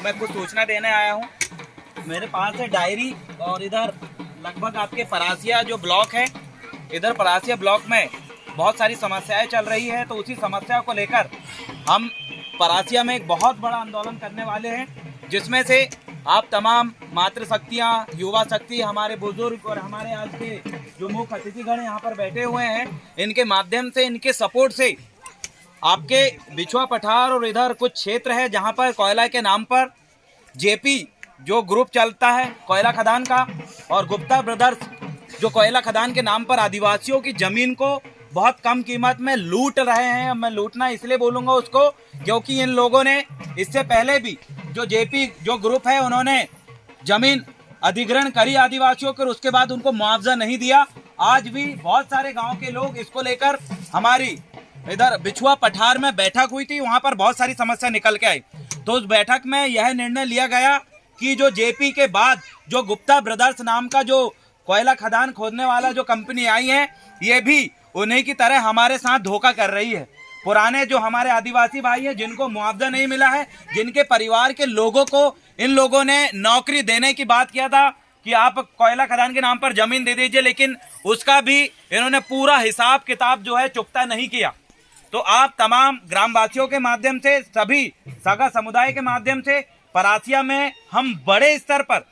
मैं कुछ सूचना देने आया हूँ। मेरे पास है डायरी और इधर लगभग आपके परासिया जो ब्लॉक है, इधर परासिया ब्लॉक में बहुत सारी समस्याएं चल रही है। तो उसी समस्या को लेकर हम परासिया में एक बहुत बड़ा आंदोलन करने वाले हैं, जिसमें से आप तमाम मातृशक्तियाँ, युवा शक्ति, हमारे बुजुर्ग और हमारे आज के जो मुख्य अतिथिगण यहाँ पर बैठे हुए हैं, इनके माध्यम से, इनके सपोर्ट से आपके बिछुआ पठार और इधर कुछ क्षेत्र है जहाँ पर कोयला के नाम पर जेपी जो ग्रुप चलता है कोयला खदान का, और गुप्ता ब्रदर्स जो कोयला खदान के नाम पर आदिवासियों की जमीन को बहुत कम कीमत में लूट रहे हैं। मैं लूटना इसलिए बोलूँगा उसको क्योंकि इन लोगों ने इससे पहले भी जो जेपी जो ग्रुप है उन्होंने जमीन अधिग्रहण करी आदिवासियों को, उसके बाद उनको मुआवजा नहीं दिया। आज भी बहुत सारे गांव के लोग इसको लेकर हमारी इधर बिछुआ पठार में बैठक हुई थी, वहां पर बहुत सारी समस्या निकल के आई। तो उस बैठक में यह निर्णय लिया गया कि जो जेपी के बाद जो गुप्ता ब्रदर्स नाम का जो कोयला खदान खोदने वाला जो कंपनी आई है, ये भी उन्हीं की तरह हमारे साथ धोखा कर रही है। पुराने जो हमारे आदिवासी भाई हैं जिनको मुआवजा नहीं मिला है, जिनके परिवार के लोगों को इन लोगों ने नौकरी देने की बात किया था कि आप कोयला खदान के नाम पर जमीन दे दीजिए, लेकिन उसका भी इन्होंने पूरा हिसाब किताब जो है चुकता नहीं किया। तो आप तमाम ग्रामवासियों के माध्यम से, सभी सगा समुदाय के माध्यम से परासिया में हम बड़े स्तर पर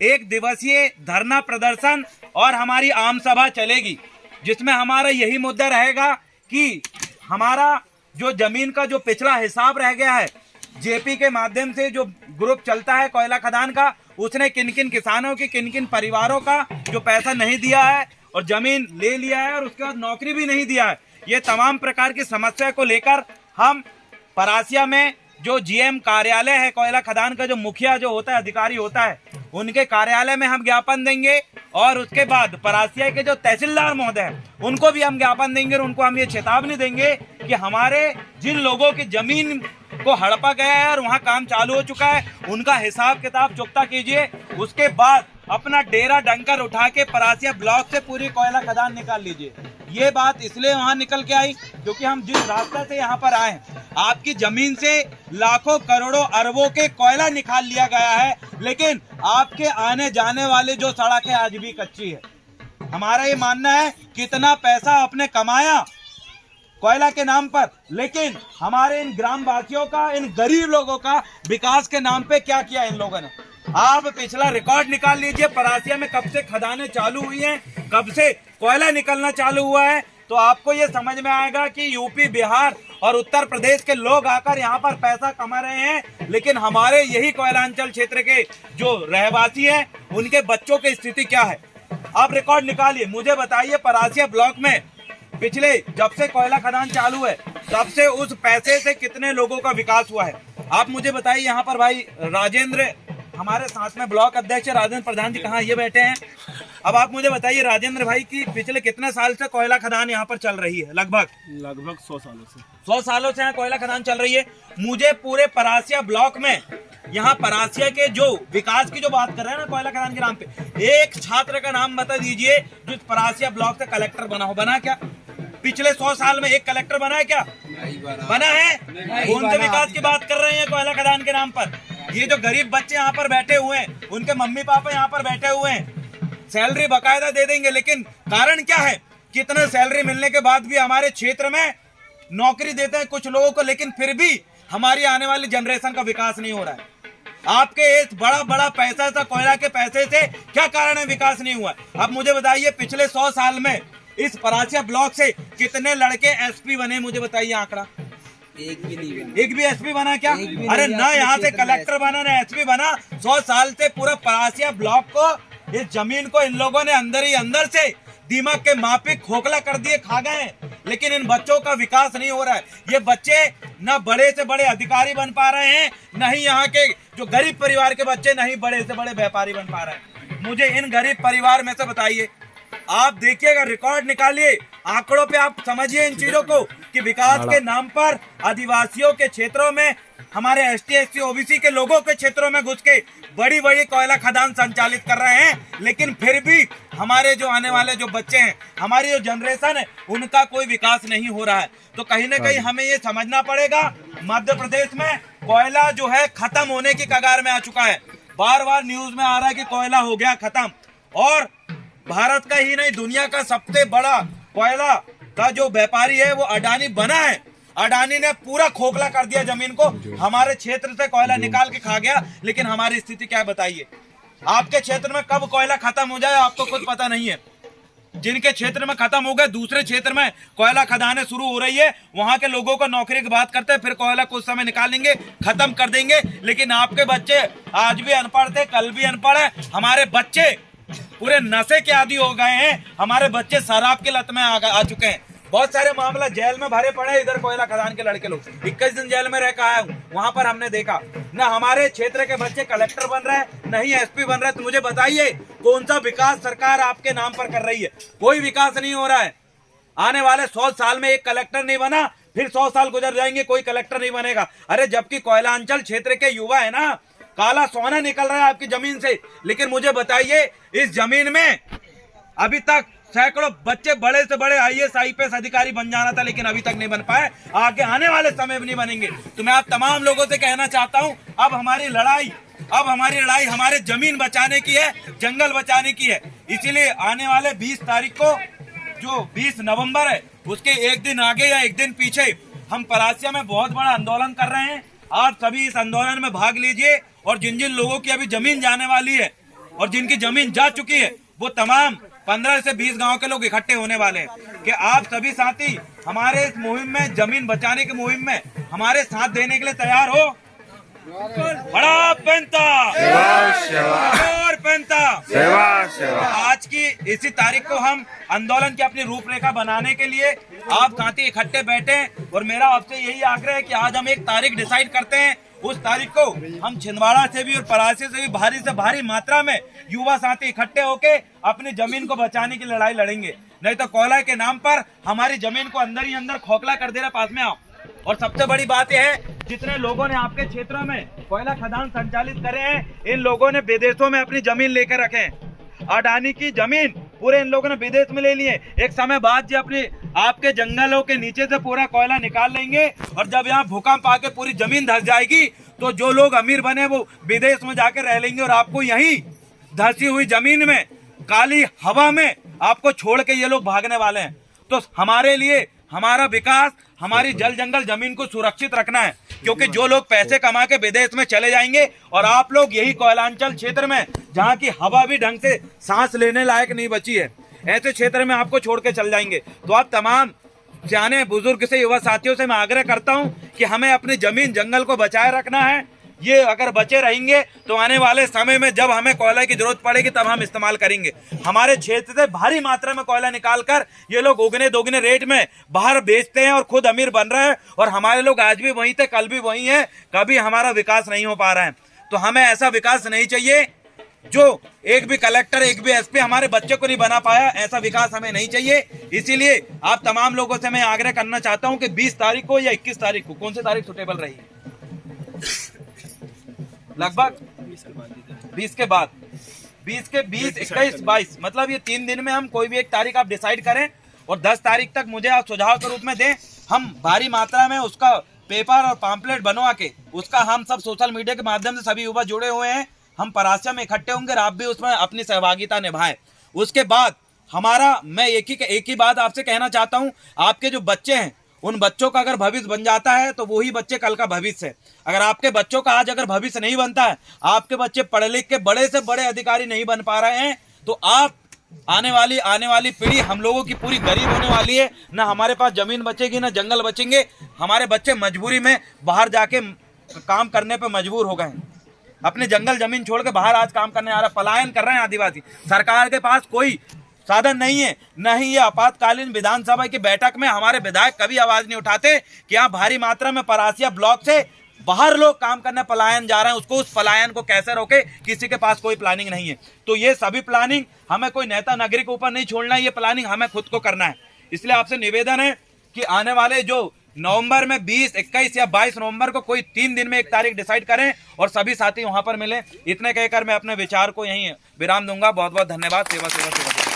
एक दिवसीय धरना प्रदर्शन और हमारी आम सभा चलेगी, जिसमें हमारा यही मुद्दा रहेगा कि हमारा जो जमीन का जो पिछला हिसाब रह गया है, जेपी के माध्यम से जो ग्रुप चलता है कोयला खदान का, उसने किन किन किसानों की, किन किन परिवारों का जो पैसा नहीं दिया है और जमीन ले लिया है और उसके बाद नौकरी भी नहीं दिया है। ये तमाम प्रकार की समस्या को लेकर हम परासिया में जो जीएम कार्यालय है कोयला खदान का, जो मुखिया जो होता है, अधिकारी होता है, उनके कार्यालय में हम ज्ञापन देंगे और उसके बाद परासिया के जो तहसीलदार महोदय हैं उनको भी हम ज्ञापन देंगे और उनको हम ये चेतावनी देंगे कि हमारे जिन लोगों की जमीन को हड़पा गया है और वहाँ काम चालू हो चुका है, उनका हिसाब किताब चुकता कीजिए। उसके बाद अपना डेरा डंकर उठा के परासिया ब्लॉक से पूरी कोयला खदान निकाल लीजिए। ये बात इसलिए वहाँ निकल के आई क्योंकि हम जिस रास्ते से यहाँ पर आए हैं, आपकी जमीन से लाखों करोड़ों अरबों के कोयला निकाल लिया गया है, लेकिन आपके आने जाने वाले जो सड़क है आज भी कच्ची है। हमारा ये मानना है कितना पैसा आपने कमाया कोयला के नाम पर, लेकिन हमारे इन ग्रामवासियों का, इन गरीब लोगों का विकास के नाम पे क्या किया इन लोगों ने। आप पिछला रिकॉर्ड निकाल लीजिए, परासिया में कब से खदानें चालू हुई हैं, कब से कोयला निकलना चालू हुआ है, तो आपको ये समझ में आएगा कि यूपी, बिहार और उत्तर प्रदेश के लोग आकर यहाँ पर पैसा कमा रहे हैं, लेकिन हमारे यही कोयलांचल क्षेत्र के जो रहवासी हैं उनके बच्चों की स्थिति क्या है। आप रिकॉर्ड निकालिए, मुझे बताइए परासिया ब्लॉक में पिछले जब से कोयला खदान चालू है तब से उस पैसे से कितने लोगों का विकास हुआ है। आप मुझे बताइए। यहाँ पर भाई राजेंद्र हमारे साथ में ब्लॉक अध्यक्ष राजेंद्र प्रधान जी कहाँ, ये बैठे हैं। अब आप मुझे बताइए राजेंद्र भाई की पिछले कितने साल से कोयला खदान यहाँ पर चल रही है? लगभग 100 सालों से। 100 सालों से यहाँ कोयला खदान चल रही है। मुझे पूरे परासिया ब्लॉक में, यहाँ परासिया के जो विकास की जो बात कर रहे हैं ना कोयला खदान के नाम पे, एक छात्र का नाम बता दीजिए जो परासिया ब्लॉक से कलेक्टर बना हो। बना क्या? पिछले 100 साल में एक कलेक्टर बना है क्या? बना है? कौन से विकास की बात कर रहे हैं कोयला खदान के नाम पर? ये जो गरीब बच्चे यहाँ पर बैठे हुए हैं, उनके मम्मी पापा यहाँ पर बैठे हुए हैं, सैलरी बकायदा दे देंगे, लेकिन कारण क्या है? कितने सैलरी मिलने के बाद भी हमारे क्षेत्र में नौकरी देते हैं कुछ लोगों को, लेकिन फिर भी हमारी आने वाली जनरेशन का विकास नहीं हो रहा है। आपके इस बड़ा बड़ा पैसा था कोयला के पैसे से क्या कारण है विकास नहीं हुआ? अब मुझे बताइए पिछले 100 साल में इस परासिया ब्लॉक से कितने लड़के एसपी बने? मुझे बताइए आंकड़ा। एक भी नहीं बना। एक भी एसपी बना क्या? अरे ना यहाँ से कलेक्टर बना ना एसपी बना। 100 साल से पूरा परासिया ब्लॉक को, इस जमीन को इन लोगों ने अंदर ही अंदर से दिमाग के मापे खोखला कर दिए, खा गए हैं, लेकिन इन बच्चों का विकास नहीं हो रहा है। ये बच्चे ना बड़े से बड़े अधिकारी बन पा रहे हैं, न ही यहाँ के जो गरीब परिवार के बच्चे नहीं बड़े से बड़े व्यापारी बन पा रहे हैं। मुझे इन गरीब परिवार में से बताइए, आप देखिएगा, रिकॉर्ड निकालिए, आंकड़ों पे आप समझिए इन चीजों को कि विकास के नाम पर आदिवासियों के क्षेत्रों में, हमारे एसटी एससी ओबीसी के लोगों के क्षेत्रों में घुस के बड़ी बड़ी कोयला खदान संचालित कर रहे हैं, लेकिन फिर भी हमारे जो आने वाले जो बच्चे हैं, हमारी जो जनरेशन है, उनका कोई विकास नहीं हो रहा है। तो कहीं ना कहीं हमें ये समझना पड़ेगा, मध्य प्रदेश में कोयला जो है खत्म होने की कगार में आ चुका है। बार बार न्यूज में आ रहा है कि कोयला हो गया खत्म, और भारत का ही नहीं दुनिया का सबसे बड़ा कोयला का जो व्यापारी है वो अडानी बना है। अडानी ने पूरा खोखला कर दिया जमीन को, हमारे क्षेत्र से कोयला निकाल के खा गया। लेकिन हमारी स्थिति क्या है बताइए? आपके क्षेत्र में कब कोयला खत्म हो जाए आपको खुद पता नहीं है। जिनके क्षेत्र में खत्म हो गए, दूसरे क्षेत्र में कोयला खदानें शुरू हो रही है, वहां के लोगों को नौकरी की बात करते हैं, फिर कोयला कुछ समय निकालेंगे, खत्म कर देंगे। लेकिन आपके बच्चे आज भी अनपढ़ थे, कल भी अनपढ़ है। हमारे बच्चे पूरे नशे के आदी हो गए हैं, हमारे बच्चे शराब के लत में आ चुके हैं। बहुत सारे मामला जेल में भरे पड़े, इधर कोयला खदान के लड़के लोग 21 दिन जेल में रह के आया हूँ, वहां पर हमने देखा ना हमारे क्षेत्र के बच्चे कलेक्टर बन रहे हैं, नहीं एसपी बन रहे हैं। तो मुझे बताइए कौन सा विकास सरकार आपके नाम पर कर रही है? कोई विकास नहीं हो रहा है। आने वाले 100 साल में एक कलेक्टर नहीं बना, फिर 100 साल गुजर जाएंगे, कोई कलेक्टर नहीं बनेगा। अरे जबकि कोयलांचल क्षेत्र के युवा है ना, काला सोना निकल रहा है आपकी जमीन से। लेकिन मुझे बताइए, इस जमीन में अभी तक सैकड़ों बच्चे बड़े से बड़े IAS IPS अधिकारी बन जाना था, लेकिन अभी तक नहीं बन पाए, आगे आने वाले समय में नहीं बनेंगे। तो मैं आप तमाम लोगों से कहना चाहता हूं, अब हमारी लड़ाई हमारे जमीन बचाने की है, जंगल बचाने की है। इसीलिए आने वाले 20 तारीख को, जो 20 नवंबर है, उसके एक दिन आगे या एक दिन पीछे हम परासिया में बहुत बड़ा आंदोलन कर रहे हैं। आप सभी इस आंदोलन में भाग लीजिए, और जिन जिन लोगों की अभी जमीन जाने वाली है और जिनकी जमीन जा चुकी है, वो तमाम 15 से 20 गांव के लोग इकट्ठे होने वाले हैं कि आप सभी साथी हमारे इस मुहिम में, जमीन बचाने की मुहिम में हमारे साथ देने के लिए तैयार हो। बड़ा पेंता और पेंता आज की इसी तारीख को हम आंदोलन की अपनी रूपरेखा बनाने के लिए आप साथी इकट्ठे बैठे, और मेरा आपसे यही आग्रह है कि आज हम एक तारीख डिसाइड करते हैं। उस तारीख को हम छिंदवाड़ा से भी और परासी से भी भारी से भारी मात्रा में युवा साथी इकट्ठे होके अपनी जमीन को बचाने की लड़ाई लड़ेंगे। नहीं तो कोयला के नाम पर हमारी जमीन को अंदर ही अंदर खोखला कर दे रहा। पास में आओ। और सबसे बड़ी बात यह है, जितने लोगों ने आपके क्षेत्रों में कोयला खदान संचालित करे हैं, इन लोगों ने विदेशों में अपनी जमीन लेकर रखे हैं। अडानी की जमीन पूरे इन लोगों ने विदेश में ले लिए। एक समय बाद जो अपनी आपके जंगलों के नीचे से पूरा कोयला निकाल लेंगे, और जब यहाँ भूकंप आके पूरी जमीन धंस जाएगी, तो जो लोग अमीर बने वो विदेश में जाकर रह लेंगे, और आपको यहीं धंसी हुई जमीन में, काली हवा में आपको छोड़ के ये लोग भागने वाले हैं। तो हमारे लिए हमारा विकास, हमारी जल जंगल जमीन को सुरक्षित रखना है, क्योंकि जो लोग पैसे कमा के विदेश में चले जाएंगे, और आप लोग यही कोयलांचल क्षेत्र में, जहाँ की हवा भी ढंग से सांस लेने लायक नहीं बची है, ऐसे क्षेत्र में आपको छोड़ के चल जाएंगे। तो आप तमाम सियाने बुजुर्ग से, युवा साथियों से मैं आग्रह करता हूं कि हमें अपनी जमीन जंगल को बचाए रखना है। ये अगर बचे रहेंगे तो आने वाले समय में जब हमें कोयला की जरूरत पड़ेगी तब हम इस्तेमाल करेंगे। हमारे क्षेत्र से भारी मात्रा में कोयला निकालकर ये लोग उगने दोगुने रेट में बाहर बेचते हैं और खुद अमीर बन रहे हैं, और हमारे लोग आज भी वहीं थे, कल भी वहीं हैं। कभी हमारा विकास नहीं हो पा रहा है। तो हमें ऐसा विकास नहीं चाहिए जो एक भी कलेक्टर, एक भी एसपी हमारे बच्चे को नहीं बना पाया। ऐसा विकास हमें नहीं चाहिए। इसीलिए आप तमाम लोगों से मैं आग्रह करना चाहता हूं कि 20 तारीख को या 21 तारीख को, कौन सी तारीख सुटेबल रही? लगभग 20 के बाद, 20 के 20, 21, 22, मतलब ये 3 दिन में हम कोई भी एक तारीख आप डिसाइड करें, और 10 तारीख तक मुझे आप सुझाव के रूप में दें। हम भारी मात्रा में उसका पेपर और पैम्पलेट बनवा के, उसका हम सब सोशल मीडिया के माध्यम से सभी युवा जुड़े हुए हैं, हम परासिया में इकट्ठे होंगे, और आप भी उसमें अपनी सहभागिता निभाएं। उसके बाद हमारा, मैं एक ही बात आपसे कहना चाहता हूं, आपके जो बच्चे हैं, उन बच्चों का अगर भविष्य बन जाता है तो वही बच्चे कल का भविष्य है। अगर आपके बच्चों का आज अगर भविष्य नहीं बनता है, आपके बच्चे पढ़े लिख के बड़े से बड़े अधिकारी नहीं बन पा रहे हैं, तो आप आने वाली पीढ़ी हम लोगों की पूरी गरीब होने वाली है। ना हमारे पास जमीन बचेगी, ना जंगल बचेंगे। हमारे बच्चे मजबूरी में बाहर जाके काम करने पे मजबूर हो गए हैं। अपने जंगल जमीन छोड़ के बाहर आज काम करने आ रहा, पलायन कर रहे हैं आदिवासी। सरकार के पास कोई साधन नहीं है। न ही ये आपातकालीन विधानसभा की बैठक में हमारे विधायक कभी आवाज नहीं उठाते कि यहाँ भारी मात्रा में परासिया ब्लॉक से बाहर लोग काम करने पलायन जा रहे हैं, उसको, उस पलायन को कैसे रोके, किसी के पास कोई प्लानिंग नहीं है। तो ये सभी प्लानिंग हमें कोई नेता नागरिक के ऊपर नहीं छोड़ना है, ये प्लानिंग हमें खुद को करना है। इसलिए आपसे निवेदन है कि आने वाले जो नवंबर में 20, 21 या 22 नवंबर को कोई 3 दिन में एक तारीख डिसाइड करें और सभी साथी वहां पर मिलें। इतने कहकर मैं अपने विचार को यहीं विराम दूंगा। बहुत बहुत धन्यवाद। सेवा सेवा सेवा।